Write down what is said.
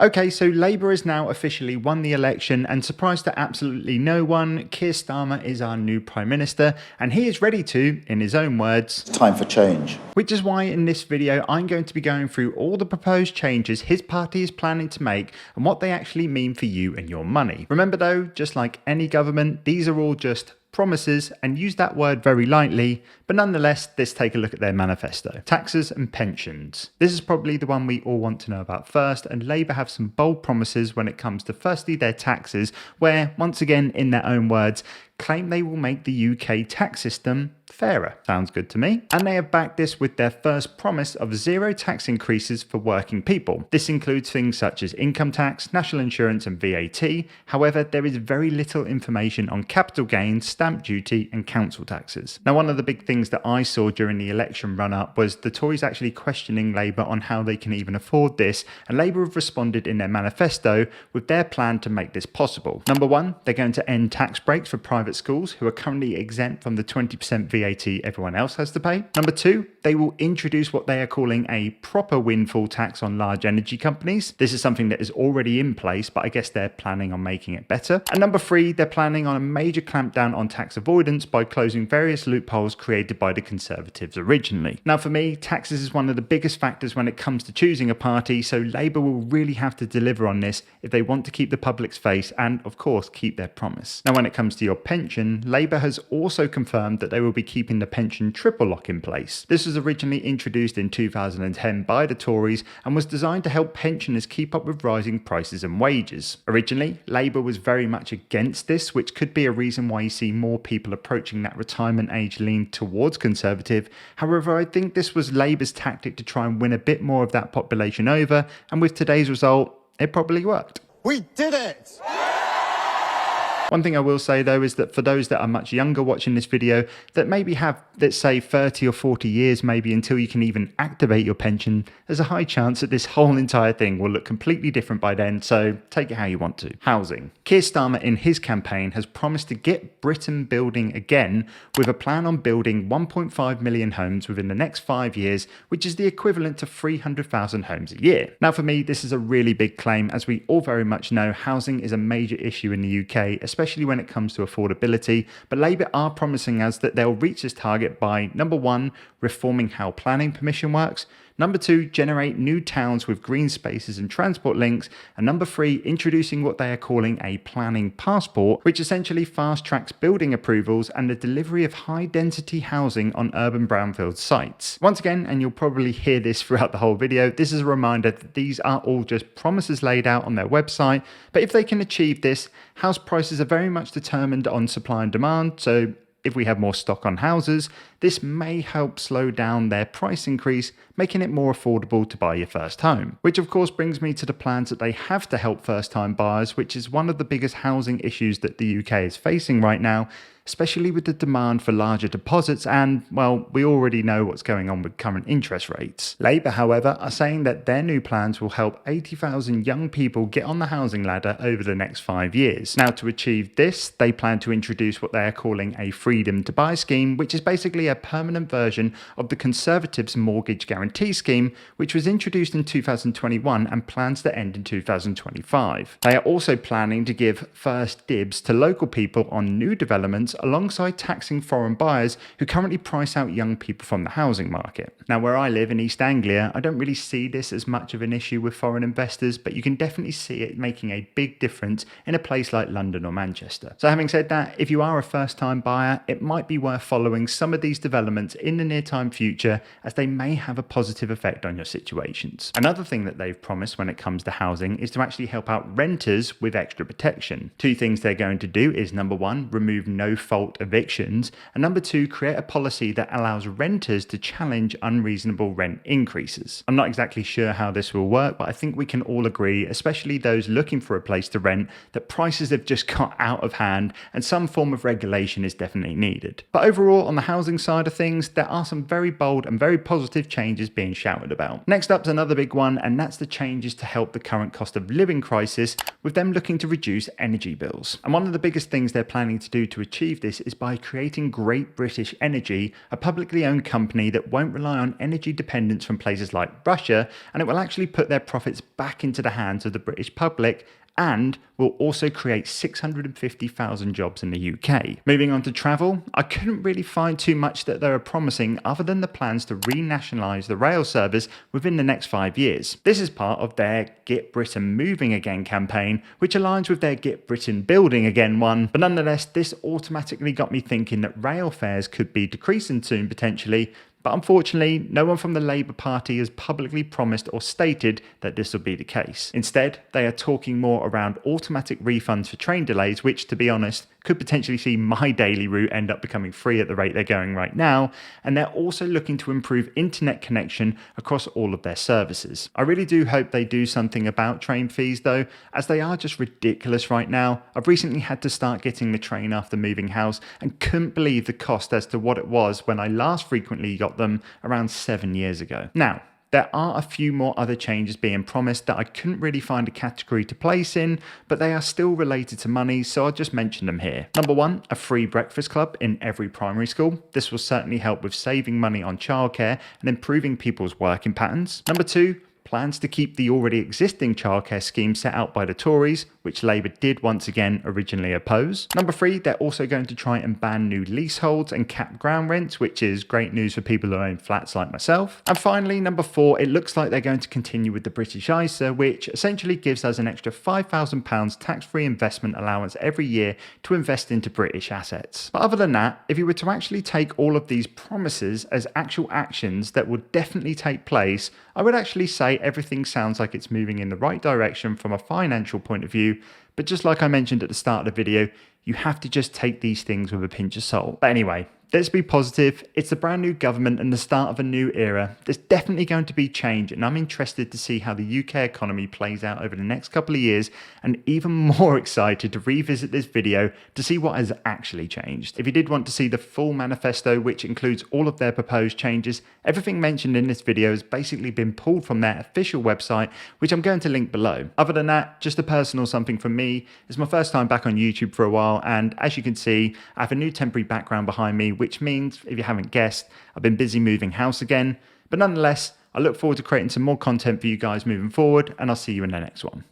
Okay, so Labour has now officially won the election, and surprise to absolutely no one, Keir Starmer is our new Prime Minister, and he is ready to, in his own words, It's time for change. Which is why in this video I'm going to be going through all the proposed changes his party is planning to make and what they actually mean for you and your money. Remember though, just like any government, these are all just promises, and use that word very lightly, but nonetheless, let's take a look at their manifesto. Taxes and pensions. This is probably the one we all want to know about first, and Labour have some bold promises when it comes to firstly their taxes, where, once again, in their own words, claim they will make the UK tax system fairer. Sounds good to me. And they have backed this with their first promise of zero tax increases for working people. This includes things such as income tax, national insurance and VAT. However, there is very little information on capital gains, stamp duty and council taxes. Now, one of the big things that I saw during the election run-up was the Tories actually questioning Labour on how they can even afford this, and Labour have responded in their manifesto with their plan to make this possible. Number one, they're going to end tax breaks for private schools who are currently exempt from the 20% VAT everyone else has to pay. Number two, they will introduce what they are calling a proper windfall tax on large energy companies. This is something that is already in place, but I guess they're planning on making it better. And number three, they're planning on a major clampdown on tax avoidance by closing various loopholes created by the Conservatives originally. Now for me, taxes is one of the biggest factors when it comes to choosing a party, so Labour will really have to deliver on this if they want to keep the public's face and, of course, keep their promise. Now when it comes to your pension, Labour has also confirmed that they will be keeping the pension triple lock in place. This was originally introduced in 2010 by the Tories and was designed to help pensioners keep up with rising prices and wages. Originally, Labour was very much against this, which could be a reason why you see more people approaching that retirement age lean towards Conservative. However, I think this was Labour's tactic to try and win a bit more of that population over, and with today's result, it probably worked. We did it! One thing I will say though is that for those that are much younger watching this video that maybe have, let's say 30 or 40 years maybe until you can even activate your pension, there's a high chance that this whole entire thing will look completely different by then, so take it how you want to. Housing. Keir Starmer in his campaign has promised to get Britain building again with a plan on building 1.5 million homes within the next 5 years, which is the equivalent to 300,000 homes a year. Now for me, this is a really big claim, as we all very much know housing is a major issue in the UK, especially when it comes to affordability, but Labour are promising us that they'll reach this target by, number one, reforming how planning permission works, number two, generate new towns with green spaces and transport links, and number three, introducing what they are calling a planning passport, which essentially fast-tracks building approvals and the delivery of high-density housing on urban brownfield sites. Once again, and you'll probably hear this throughout the whole video, this is a reminder that these are all just promises laid out on their website, but if they can achieve this, house prices are very much determined on supply and demand, so if we have more stock on houses, this may help slow down their price increase, making it more affordable to buy your first home. Which of course brings me to the plans that they have to help first-time buyers, which is one of the biggest housing issues that the UK is facing right now, especially with the demand for larger deposits and, well, we already know what's going on with current interest rates. Labour, however, are saying that their new plans will help 80,000 young people get on the housing ladder over the next 5 years. Now, to achieve this, they plan to introduce what they are calling a freedom to buy scheme, which is basically a permanent version of the Conservatives' mortgage guarantee scheme, which was introduced in 2021 and plans to end in 2025. They are also planning to give first dibs to local people on new developments alongside taxing foreign buyers who currently price out young people from the housing market. Now, where I live in East Anglia, I don't really see this as much of an issue with foreign investors, but you can definitely see it making a big difference in a place like London or Manchester. So having said that, if you are a first-time buyer, it might be worth following some of these developments in the near-time future, as they may have a positive effect on your situations. Another thing that they've promised when it comes to housing is to actually help out renters with extra protection. Two things they're going to do is, number one, remove no-fault evictions, and number two, create a policy that allows renters to challenge unreasonable rent increases. I'm not exactly sure how this will work, but I think we can all agree, especially those looking for a place to rent, that prices have just got out of hand and some form of regulation is definitely needed. But overall, on the housing side of things, there are some very bold and very positive changes being shouted about. Next up's another big one, and that's the changes to help the current cost of living crisis, with them looking to reduce energy bills. And one of the biggest things they're planning to do to achieve achieve this is by creating Great British Energy, a publicly owned company that won't rely on energy dependence from places like Russia, and it will actually put their profits back into the hands of the British public and will also create 650,000 jobs in the UK. Moving on to travel, I couldn't really find too much that they were promising other than the plans to renationalise the rail service within the next 5 years. This is part of their Get Britain Moving Again campaign, which aligns with their Get Britain Building Again one, but nonetheless this automatically got me thinking that rail fares could be decreasing soon potentially. But unfortunately, no one from the Labour Party has publicly promised or stated that this will be the case. Instead, they are talking more around automatic refunds for train delays, which, to be honest, could potentially see my daily route end up becoming free at the rate they're going right now. And they're also looking to improve internet connection across all of their services. I really do hope they do something about train fees though, as they are just ridiculous right now. I've recently had to start getting the train after moving house and couldn't believe the cost as to what it was when I last frequently got them around 7 years ago. Now, there are a few more other changes being promised that I couldn't really find a category to place in, but they are still related to money, so I'll just mention them here. Number 1, a free breakfast club in every primary school. This will certainly help with saving money on childcare and improving people's working patterns. Number 2, plans to keep the already existing childcare scheme set out by the Tories, which Labour did once again originally oppose. Number 3, they're also going to try and ban new leaseholds and cap ground rents, which is great news for people who own flats like myself. And finally, number 4, it looks like they're going to continue with the British ISA, which essentially gives us an extra £5,000 tax-free investment allowance every year to invest into British assets. But other than that, if you were to actually take all of these promises as actual actions that would definitely take place, I would actually say everything sounds like it's moving in the right direction from a financial point of view, but just like I mentioned at the start of the video, you have to just take these things with a pinch of salt. But anyway, let's be positive. It's a brand new government and the start of a new era. There's definitely going to be change, and I'm interested to see how the UK economy plays out over the next couple of years, and even more excited to revisit this video to see what has actually changed. If you did want to see the full manifesto, which includes all of their proposed changes, everything mentioned in this video has basically been pulled from their official website, which I'm going to link below. Other than that, just a personal something from me. It's my first time back on YouTube for a while, and as you can see, I have a new temporary background behind me, which means, if you haven't guessed, I've been busy moving house again. But nonetheless, I look forward to creating some more content for you guys moving forward, and I'll see you in the next one.